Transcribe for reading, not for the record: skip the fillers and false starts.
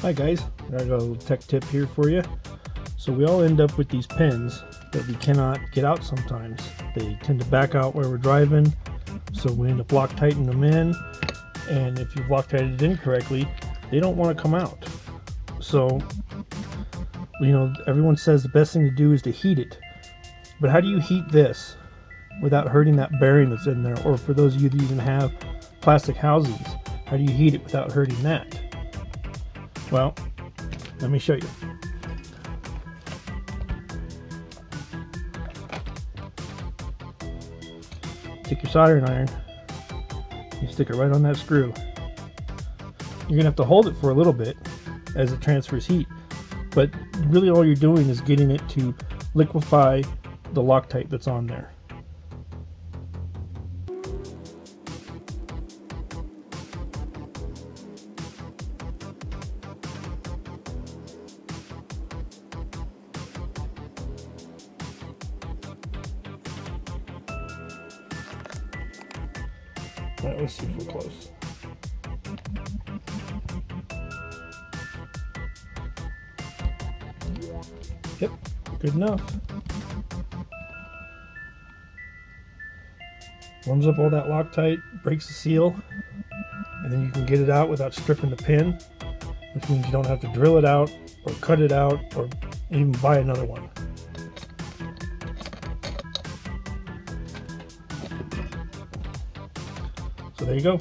Hi guys, I got a little tech tip here for you. So we all end up with these pins that we cannot get out sometimes. They tend to back out while we're driving, so we end up Loctiting them in, and if you've Loctited it incorrectly, they don't want to come out. So, you know, everyone says the best thing to do is to heat it. But how do you heat this without hurting that bearing that's in there? Or for those of you that even have plastic housings, how do you heat it without hurting that? Well, let me show you. Take your soldering iron, you stick it right on that screw. You're gonna have to hold it for a little bit as it transfers heat, but really all you're doing is getting it to liquefy the Loctite that's on there. Alright, let's see if we're close. Yep, good enough. Warms up all that Loctite, breaks the seal, and then you can get it out without stripping the pin, which means you don't have to drill it out or cut it out or even buy another one. So there you go.